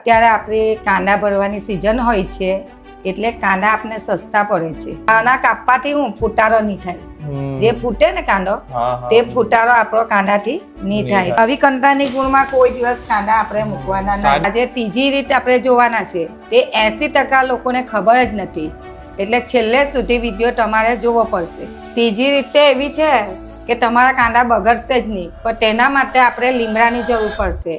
અત્યારે આપણે કાંદા ભરવાની સિઝન હોય છે એટલે કાંદા આપણે સસ્તા પડે છે. કાંદા કાપવાથી ફૂટારો નહીં થાય. જે ફૂટે ને કાંદો તે ફૂટારો આપણો કાંદાથી નહીં થાય. આવી કંટાની ગુણમાં કોઈ દિવસ કાંદા આપણે મૂકવાના નહીં. આજે ત્રીજી રીત આપણે જોવાના છે તે 80% લોકોને ખબર જ નથી, એટલે છેલ્લે સુધી વિડીયો તમારે જોવો પડશે. ત્રીજી રીત એવી છે કે તમારા કાંદા બગડશે જ નહીં, પણ તેના માટે આપણે લીમડાની જરૂર પડશે.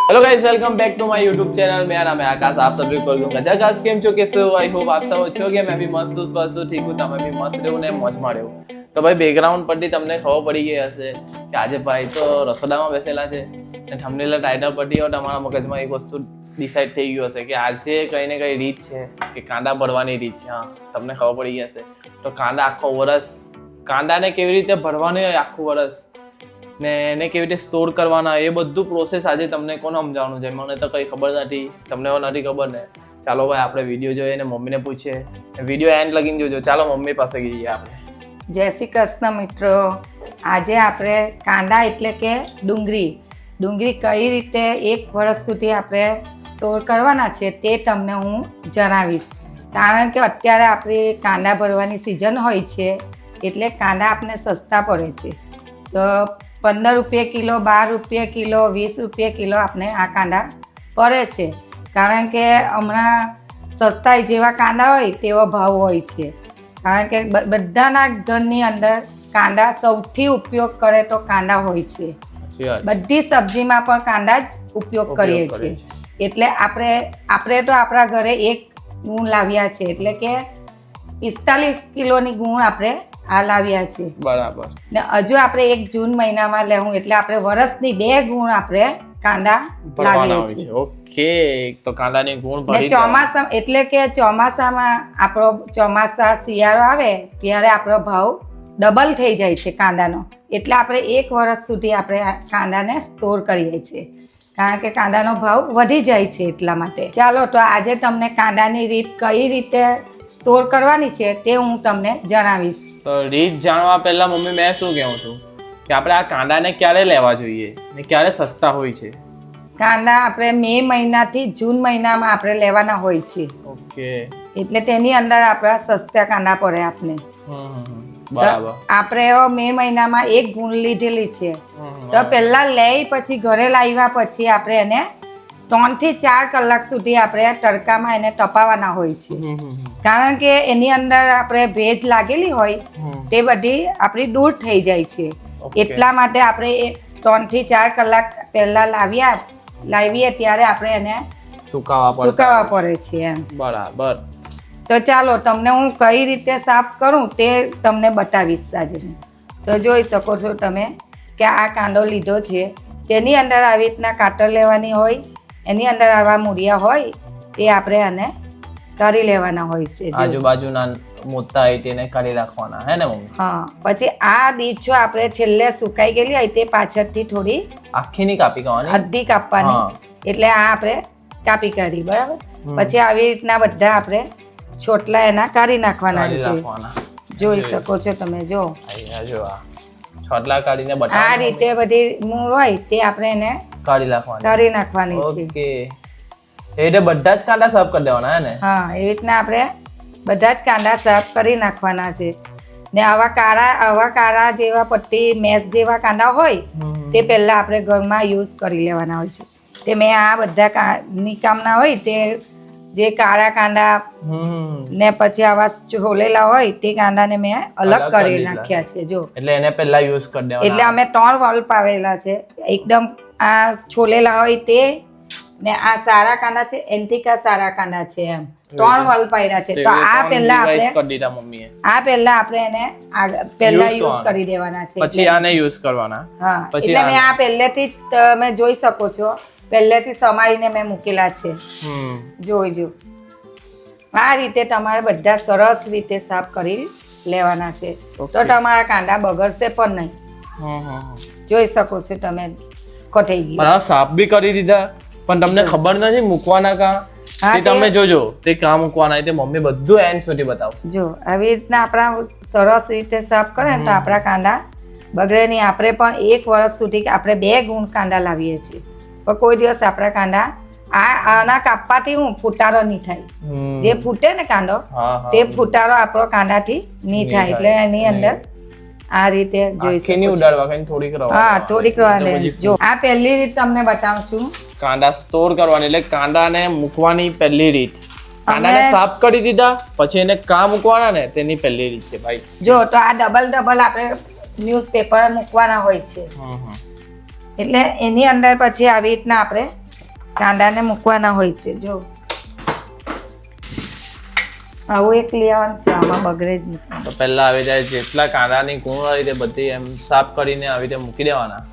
Hello guys, welcome back to my YouTube channel. मेरा नाम है आकाश. आप सभी को गजा गाइस केम છો कैसे हो? आई होप आप सब अच्छे होगे. मैं भी मस्त हूं, स्वस्थ हूं, ठीक हूं. તમે भी મસ્ત રહો ને મોજમાં રહો. તો ભાઈ બેકગ્રાઉન્ડ પરથી તમને ખબર પડી ગઈ હશે કે આજે ભાઈ તો રસોડામાં બેસેલા છે અને થંબનેલ ટાઇટલ પરથી તમારા મગજમાં એક વસ્તુ ડિસાઈડ થઈ ગયું હશે કે આજે કઈ ને કઈ રીત છે કે કાંદા ભરવાની રીત છે. હા, તમને ખબર પડી ગઈ હશે. તો કાંદા આખો વરસ કાંદાને કેવી રીતે ભરવાનું હોય આખું વરસ ને એને કેવી રીતે સ્ટોર કરવાના એ બધું પ્રોસેસ આજે તમને કોને સમજાવવાનું છે? મને તો કંઈ ખબર નથી, તમને એવું નથી ખબર ને. ચાલો ભાઈ આપણે વિડીયો જોઈએ ને મમ્મીને પૂછીએ. વિડીયો એન્ડ લગીને જોજો. ચાલો મમ્મી પાસે જઈએ આપણે. જય શ્રી કૃષ્ણ મિત્રો. આજે આપણે કાંદા એટલે કે ડુંગળી કઈ રીતે 1 વર્ષ સુધી આપણે સ્ટોર કરવાના છે તે તમને હું જણાવીશ. કારણ કે અત્યારે આપણી કાંદા ભરવાની સિઝન હોય છે એટલે કાંદા આપણે સસ્તા પડે છે. તો 15 રૂપિયા કિલો, 12 રૂપિયા કિલો, 20 રૂપિયા કિલો આપણે આ કાંદા પડે છે. કારણ કે હમણાં સસ્તા જેવા કાંદા હોય તેવો ભાવ હોય છે. કારણ કે બધાના ઘરની અંદર કાંદા સૌથી ઉપયોગ કરે તો કાંદા હોય છે. બધી સબ્જીમાં પણ કાંદા જ ઉપયોગ કરીએ છીએ. એટલે આપણે તો આપણા ઘરે એક ગુણ લાવ્યા છે, એટલે કે 45 કિલોની ગુણ આપણે આ લાવ્યા છે. બરાબર. ને હજુ આપણે 1 જૂન મહિનામાં લેવું એટલે આપણે વર્ષની 2 ગુણ આપણે કાંદા લાવીએ છીએ. ઓકે, તો કાંદાની ગુણ ભરી ચોમાસા એટલે કે ચોમાસામાં આપણો શિયાળો આવે ત્યારે આપણો ભાવ ડબલ થઈ જાય છે કાંદાનો. એટલે આપણે 1 વર્ષ સુધી આપણે કાંદાને સ્ટોર કરીએ છીએ, કારણ કે કાંદાનો ભાવ વધી જાય છે એટલા માટે. ચાલો તો આજે તમને કાંદાની રીત કઈ રીતે સ્ટોર કરવાની છે તે હું તમને જણાવીશ. તો રીત જાણવા પહેલા મમ્મી મેં શું કહું છું કે આપણે આ કાંદાને ક્યારે લેવા જોઈએ ને ક્યારે સસ્તા હોય છે? કાંદા આપણે મે મહિનાથી જૂન મહિનામાં આપણે લેવાના હોય છે. ઓકે, એટલે તેની અંદર આપણા સસ્તા કાંદા પડે આપણે. બરાબર. આપણે મે મહિનામાં 1 ગુણ લીધેલી છે. તો પહેલા લઈ પછી ઘરે લાવ્યા પછી આપણે એને 3 થી 4 કલાક સુધી આપણે તડકામાં એને તપાવવાના હોય છે. કારણ કે એની અંદર આપણે ભેજ લાગેલી હોય તે બધી આપણી દૂર થઈ જાય છે. એટલા માટે આપણે 3 થી 4 કલાક પહેલા લાવીએ ત્યારે આપણે એને સુકાવવા પડે છે એમ. બરાબર. તો ચાલો તમને હું કઈ રીતે સાફ કરું તે તમને બતાવીશ આજે. તો જોઈ શકો છો તમે કે આ કાંદો લીધો છે, તેની અંદર આવી રીતના કાતર લેવાની હોય, એની અંદર આવા મૂળિયા હોય તે આપણે આને કરી લેવાના હોય છે. આજુબાજુના મોટા હોય તેને કરી રાખવાના હે ને મમ્મી? હા. પછી આ દીચો આપણે છેલ્લે સુકાઈ ગયેલી હોય તે પાછળથી થોડી આખી ની કાપી કરવાની, અડધી કાપવાની. એટલે આ આપણે કાપી કાઢી. બરાબર. પછી આવી રીતના બધા આપણે છોટલા એના કાઢી નાખવાના છે. જોઈ શકો છો તમે. જો છોટલા કાઢીને આ રીતે બધી મૂળ હોય તે આપણે એને કાઢી નાખવાની છે. ઓકે, એટલે બધા જ કાંદા સાફ કરી દેવાના હે ને? હા, એવી રીતના આપણે બધા જ કાંદા સાફ કરી નાખવાના છે. ને આવા કાળા જેવા પટ્ટી મેસ જેવા કાંદા હોય તે પહેલા આપણે ઘરમાં યુઝ કરી લેવાના હોય છે. તે મેં આ બધા નિકામના હોય તે જે કાળા કાંદા ને પછી આવા છોલેલા હોય તે કાંદાને મેં અલગ કરી નાખ્યા છે. જો એટલે એને પહેલા યુઝ કરી દેવાના. એટલે અમે 3 વલ્પ આવેલા છે. એકદમ આ છોલેલા હોય તે ને આ સારા કાંદા છે, એન્ટિકા સારા કાંદા છે એમ 3 વલ્પ આવ્યા છે. તો આ પહેલા આપણે કરી દીધા મમ્મીએ. આ પહેલા આપણે એને પહેલા યુઝ કરી દેવાના છે, પછી આને યુઝ કરવાના. હા, એટલે મેં આ પહેલેથી તમે જોઈ શકો છો પહેલેથી સમારીને મેં મૂકેલા છે. જોઈજો આ રીતે તમારે બધા સરસ રીતે સાફ કરી લેવાના છે. તો તમારા કાંદા બગડશે પણ નહીં. જોઈ શકો છો તમે કટાઈ ગયું. સાફ બી કરી દીધા પણ તમને ખબર નથી મૂકવાના કા. તમે જોજો તે કામ મૂકવાના તે મમ્મી બધું એન્ડ સુધી બતાવશે. જો આવી રીતના આપણા સરસ રીતે સાફ કરે ને તો આપણા કાંદા બગડે નહીં. આપણે પણ 1 વર્ષ સુધી આપણે 2 ગુણ કાંદા લાવીએ છીએ, પણ કોઈ દિવસ આપણા કાંદા આના કાપવાથી હું ફૂટારો નહીં થાય. જે ફૂટે ને કાંદો તે ફૂટારો આપણો કાંદાથી નહીં થાય. એટલે એની અંદર આ રીતે જોઈ શકો છો. હા, થોડીક રવા જો આ પહેલી રીત તમને બતાવું છું. કાંદા સ્ટોર કરવાની એટલે કાંદાને મૂકવાની પહેલી રીત. કાંદાને સાફ કરી દીધા પછી એને કાં મૂકવાના ને તેની પહેલી રીત છે ભાઈ. જો તો આ ડબલ આપણે ન્યૂઝપેપર મૂકવાના હોય છે. એટલે એની અંદર પછી આવી રીતના આપણે કાંદાને મૂકવાના હોય છે. જો આવું એક લેવાનું છે, આમાં બગડે જ નહીં. તો પહેલા આવી જાય જેટલા કાંદાની ગુણ હોય તે બધી એમ સાફ કરીને આવી રીતે મૂકી દેવાના.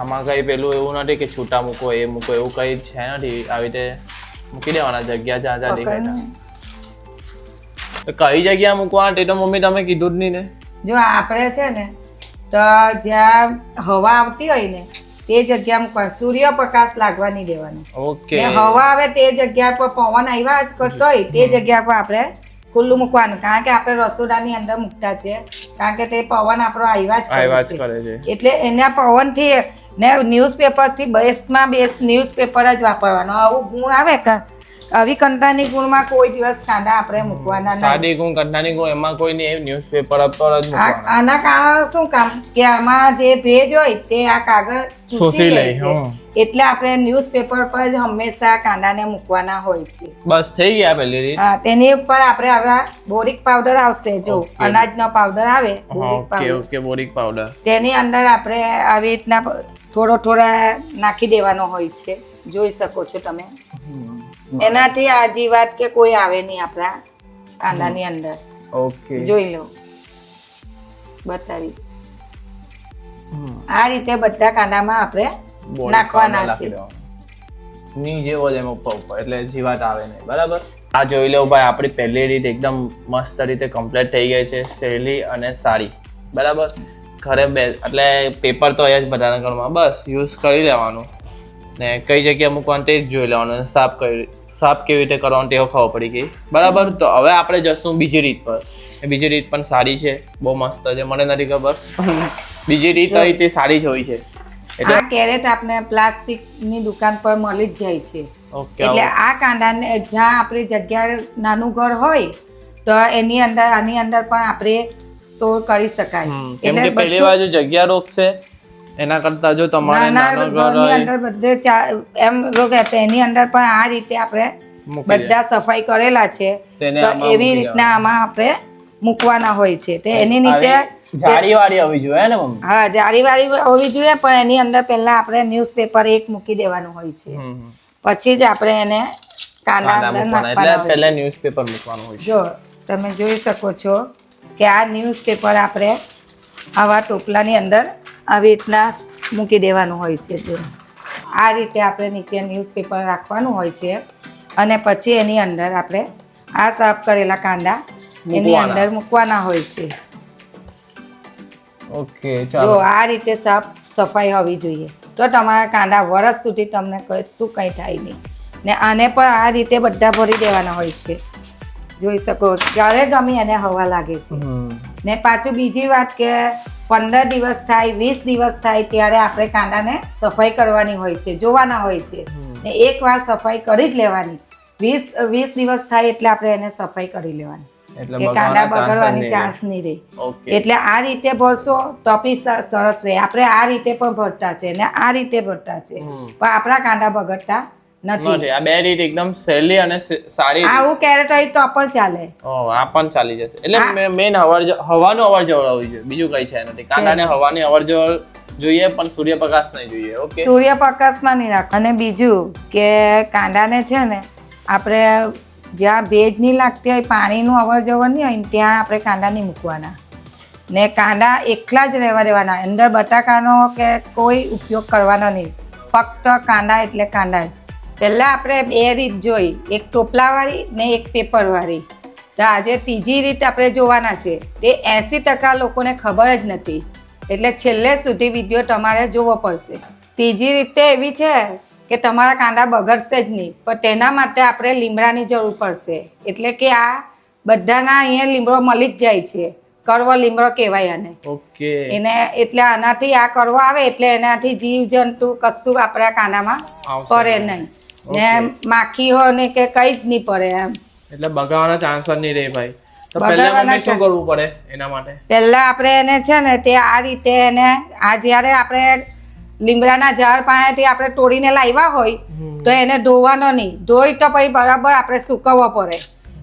આમાં કઈ પેલું એવું નથી કે છૂટા મૂકો એ મૂકો એવું કઈ છે નથી. આવી રીતે મૂકી દેવાના જગ્યા જ્યાં જ્યાં દેખાય. કઈ જગ્યા મૂકવાના તે તો મમ્મી તમે કીધું જ નહીં ને. જો આપણે છે ને તો જ્યાં હવા આવતી હોય ને તે જગ્યા મૂકવાનું. સૂર્યપ્રકાશ લાગવા નહીં દેવાનો. ઓકે. હવા આવે તે જગ્યા પર પવન આવ્યા જ કરતો હોય તે જગ્યા પર આપણે ખુલ્લું મૂકવાનું. કારણ કે આપણે રસોડાની અંદર મૂકતા છે. કારણ કે તે પવન આપણો આવ્યા જ કરે છે. એટલે એના પવનથી ને ન્યૂઝપેપરથી બેસ્ટમાં બેસ્ટ ન્યૂઝપેપર જ વાપરવાનો. આવું ગુણ આવે કે આવી કંટાની ગુણમાં કોઈ દિવસ કાંદા આપણે મૂકવાના નહીં. સાદી ગુણ કંટાની ગુણ એમાં કોઈ નહીં. ન્યૂઝપેપર પર જ મૂકવાના. આના કારણે શું કામ કે આમાં જે ભેજ હોય તે આ કાગળ ચૂસી લે છે. એટલે આપણે ન્યૂઝપેપર પર જ હંમેશા કાંદાને મૂકવાના હોય છે. બસ થઈ ગયા પહેલી રીત. હા, તેની ઉપર આપણે હવે બોરિક પાવડર આવશે. જો અનાજનો પાવડર આવે boric powder. Okay, boric powder. તેની અંદર આપણે આવી રીતના થોડા નાખી દેવાનો હોય છે. જોઈ શકો છો તમે. એનાથી આ જીવાત કે કોઈ આવે નહીં આપણા કાંદાની અંદર. ઓકે, જોઈ લો, બતાવી. આ રીતે બધા કાંદામાં આપણે નાખવાના છે. ની જેવો જ એમ ઉપર એટલે જીવાત આવે નહીં. બરાબર. આ જોઈ લો ભાઈ, આપણી પહેલી રીત એકદમ મસ્ત રીતે કમ્પ્લીટ થઈ ગઈ છે. સહેલી અને સારી. બરાબર. ઘરે એટલે પેપર તો હોય જ બધાના ઘરમાં. બસ યુઝ કરી લેવાનું ને કઈ જગ્યાએ મૂકવાનું તે જ જોઈ લેવાનું. સાફ કેવી રીતે કરવાનું તે ખબર પડી ગઈ. બરાબર. તો હવે આપણે જશું બીજી રીત પર. બીજી રીત પણ સારી છે, બહુ મસ્ત છે. મને નથી ખબર બીજી રીત હોય તે સારી જ હોય છે. આ કેરેટ આપણે પ્લાસ્ટિકની દુકાન પર મળી જ જાય છે. એટલે આ કાંદાને જ્યાં આપણી જગ્યા નાનું ઘર હોય તો એની અંદર આની અંદર પણ આપણે સ્ટોર કરી શકાય. એટલે પહેલી બાજુ જગ્યા રોકશે એના કરતા જો તમારે નાનું ઘર હોય અંદર બધે એમ રોકે તો એની અંદર પણ આ રીતે આપણે બધા સફાઈ કરેલા છે. તો એવી રીતના આમાં આપણે મૂકવાના હોય છે. તે એની નીચે જાળીવાળી હોવી જોઈએ ને મમ્મી? હા, જાળીવાળી હોવી જોઈએ. પણ એની અંદર પહેલા આપણે ન્યૂઝપેપર એક મૂકી દેવાનું હોય છે. પછી જ આપણે એને કાંદા અંદર નાખવાના હોય છે. પહેલા ન્યૂઝપેપર મૂકવાનું હોય છે. જો તમે જોઈ શકો છો કે આ ન્યૂઝપેપર આપણે આવા ટોપલાની અંદર આવી રીતના મૂકી દેવાનું હોય છે. જો આ રીતે આપણે નીચે ન્યૂઝપેપર રાખવાનું હોય છે. અને પછી એની અંદર આપણે આ સાફ કરેલા કાંદા એની અંદર મૂકવાના હોય છે. ઓકે, જો આ રીતે સાફ સફાઈ હોવી જોઈએ. તો તમારા કાંદા વર્ષ સુધી તમને કંઈ થાય નહીં. ને આને પણ આ રીતે બધા ભરી દેવાના હોય છે. જોઈ શકો ત્યારે ગમે એને હવા લાગે છે. ને પાછું બીજી વાત કે 15 દિવસ થાય 20 દિવસ થાય ત્યારે આપણે કાંદાને સફાઈ કરવાની હોય છે, જોવાના હોય છે. ને એકવાર સફાઈ કરી જ લેવાની. 20 દિવસ થાય એટલે આપણે એને સફાઈ કરી લેવાની. કે કાંદા બગડવાની ચાન્સ નહીં રહે. એટલે આ રીતે ભરશો તો બી સરસ રહે. આપણે આ રીતે પણ ભરતા છે ને આ રીતે ભરતા છે, પણ આપણા કાંદા બગડતા નથી. આ બે રીત એકદમ સહેલી અને સારી. આવું કેરેટ હોય તો પણ ચાલે. આ પણ ચાલી જશે. એટલે મેન હવાનું અવર જવર હોવી જોઈએ, બીજું કઈ છે નથી. કાંદાને હવાની અવર જવર જોઈએ પણ સૂર્યપ્રકાશ નહીં જોઈએ. ઓકે, સૂર્યપ્રકાશમાં નહીં રાખો. અને બીજું કે કાંદાને છે ને આપણે જ્યાં ભેજ નહીં લાગતી હોય, પાણીનું અવર જવર નહીં હોય ત્યાં આપણે કાંદા નહીં મૂકવાના. ને કાંદા એકલા જ રહેવા દેવાના. અંદર બટાકાનો કે કોઈ ઉપયોગ કરવાનો નહીં. ફક્ત કાંદા એટલે કાંદા જ. પહેલાં આપણે બે રીત જોઈ, એક ટોપલાવાળી ને એક પેપરવાળી. તો આજે ત્રીજી રીત આપણે જોવાના છે. તે 80% લોકોને ખબર જ નથી. એટલે છેલ્લે સુધી વિડીયો તમારે જોવો પડશે. ત્રીજી રીત તો એવી છે કે તમારા કાંદા બગડશે જ નહીં, પણ તેના માટે આપણે લીમડાની જરૂર પડશે. એટલે કે આ બધાના અહીંયા લીમડો મળી જ જાય છે. કરવો લીમડો કહેવાય એને ઓકે એને એટલે આનાથી આ કરવો આવે એટલે એનાથી જીવજંતુ કશું આપણા કાંદામાં આવશે પડે નહીં ને માખી હોય ને કે કઈ જ નહીં પડે એમ એટલે બગાવવાના ચાન્સ જ નહીં રહે ભાઈ. તો બગાડવાના પહેલા મમ્મી શું કરવું પડે એના માટે? પહેલા આપણે એને છે ને તે આ રીતે એને આ જ્યારે આપણે લીમડાના ઝાડ પાસેથી આપણે તોડીને લાવ્યા હોય તો એને ધોવાનો નહીં. ધોઈ તો પછી બરાબર આપણે સૂકવવો પડે.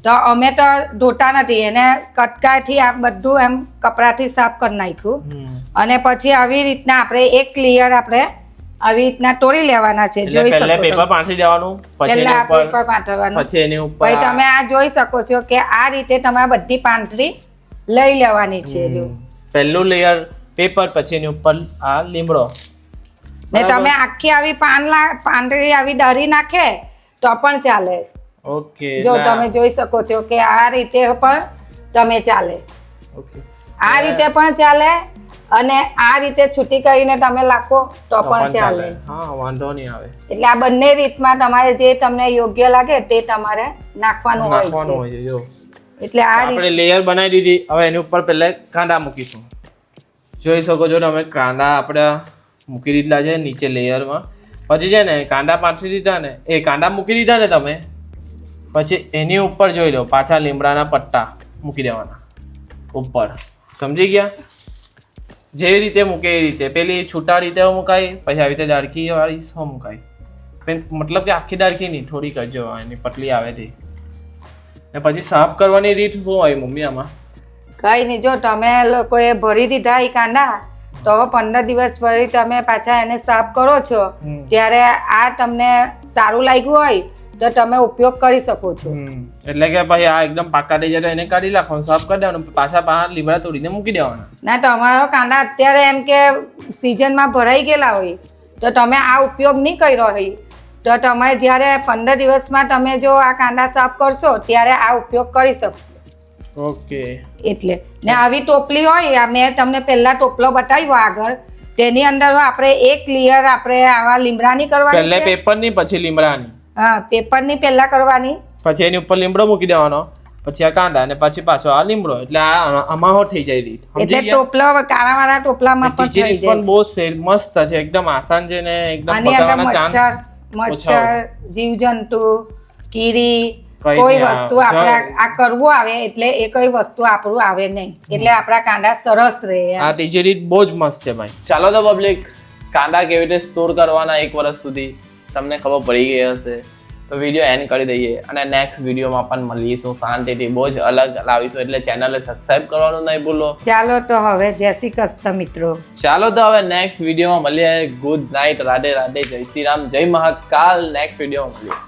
તો અમે તો ધોતા નથી, એને કટકાથી આ બધું એમ કપડાથી સાફ કરી નાખ્યું અને પછી આવી રીતના આપણે એક લેયર આપણે આવી રીતના તોડી લેવાના છે. જોઈ શકો છો પેપર પાથરી દેવાનું, પછી એની પહેલા ઉપર પેપર પાથરવાનું, પછી એની ઉપર પછી તમે આ જોઈ શકો છો કે આ રીતે તમારે બધી પાંતરી લઈ લેવાની છે. જો પહેલું લેયર પેપર, પછી એની ઉપર આ લીમડો, ને તમે આખી આવી પાંદડી આવી ડરી નાખે તો પણ ચાલે. ઓકે જો તમે જોઈ શકો છો કે આ રીતે પણ તમે ચાલે, ઓકે આ રીતે પણ ચાલે અને આ રીતે છૂટી કરીને તમે લાખો તો પણ ચાલે. હા, વાંધો નહીં આવે. એટલે આ બંને રીતમાં તમારે જે તમને યોગ્ય લાગે તે તમારે નાખવાનું નાખવાનું હોય હોય છે. જો છે. એટલે આ આપણે લેયર બનાવી દીધી. હવે એની ઉપર પહેલા કાંદા મૂકીશું. જોઈ શકો છો તમે કાંદા આપણે મૂકી દીધા છે નીચે લેયરમાં. પછી છે ને કાંદા પાથરી દીધા ને, એ કાંદા મૂકી દીધા ને તમે, પછી એની ઉપર જોઈ લો પાછા લીમડાના પટ્ટા મૂકી દેવાના ઉપર. સમજી ગયા? જેવી રીતે મૂકે એ રીતે. પેલી છૂટા રીતે મુકાય, પછી આવી રીતે ડાળખી વાળી સો મુકાય. મતલબ કે આખી ડાળખી નહીં, થોડી કરજો, એની પતલી આવે તે. ને પછી સાફ કરવાની રીત શું હોય મમ્મી આમાં? કઈ નહીં, જો તમે લોકોએ ભરી દીધા એ કાંદા તો હવે 15 દિવસ પછી તમે પાછા એને સાફ કરો છો ત્યારે આ તમને સારું લાગ્યું હોય તો તમે ઉપયોગ કરી શકો છો. એટલે કે ભાઈ આ એકદમ પાકા થઈ જાય તો એને કાઢી નાખવાનું, સાફ કરી દેવાનું, પાછા લીમડા તોડીને મૂકી દેવાના. ના, તમારો કાંદા અત્યારે એમ કે સિઝનમાં ભરાઈ ગયેલા હોય તો તમે આ ઉપયોગ નહીં કર્યો હોય તો તમે જ્યારે 15 દિવસમાં તમે જો આ કાંદા સાફ કરશો ત્યારે આ ઉપયોગ કરી શકશો. ઓકે. એટલે ને આવી ટોપલી હોય, મેં તમને પહેલા ટોપલો બતાવ્યો આગળ, તેની અંદર આપણે એક લેયર આપણે આવા લીમડાની કરવાની પહેલે છે. પેપરની, પછી લીમડાની. હા, પેપરની પહેલા કરવાની, પછી એની ઉપર લીમડો મૂકી દેવાનો, પછી આ કાંદા અને પછી પાછો આ લીમડો. એટલે આ આમાં હો થઈ જાય રીત. એટલે ટોપલો કાળાવાળા ટોપલામાં પણ થઈ જાય પણ બહુ મસ્ત છે, એકદમ આસાન છે ને એકદમ આની અંદર પકડવાના મચ્છર, જીવજંતુ, કીડી કઈ કોઈ નહીં વસ્તુ આપણે આ કરવું આવે એટલે એ કઈ વસ્તુ આપણું આવે નહીં. એટલે આપણા કાંદા સરસ રહે. આ ત્રીજી રીત બહુ જ મસ્ત છે ભાઈ. ચાલો તો પબ્લિક, કાંદા કેવી રીતે સ્ટોર કરવાના 1 વર્ષ સુધી તમને ખબર પડી ગઈ હશે. તો વિડીયો એન્ડ કરી દઈએ અને નેક્સ્ટ વિડીયોમાં પણ મળીશું શાંતિથી. બહુ જ અલગ લાવીશું, એટલે ચેનલને સબસ્ક્રાઇબ કરવાનું નહીં ભૂલો. ચાલો તો હવે જય શ્રી કૃષ્ણ મિત્રો. ચાલો તો હવે નેક્સ્ટ વિડીયોમાં મળીએ. ગુડ નાઇટ, રાધે રાધે, જય શ્રી રામ, જય મહાકાલ. નેક્સ્ટ વિડીયોમાં મળીએ.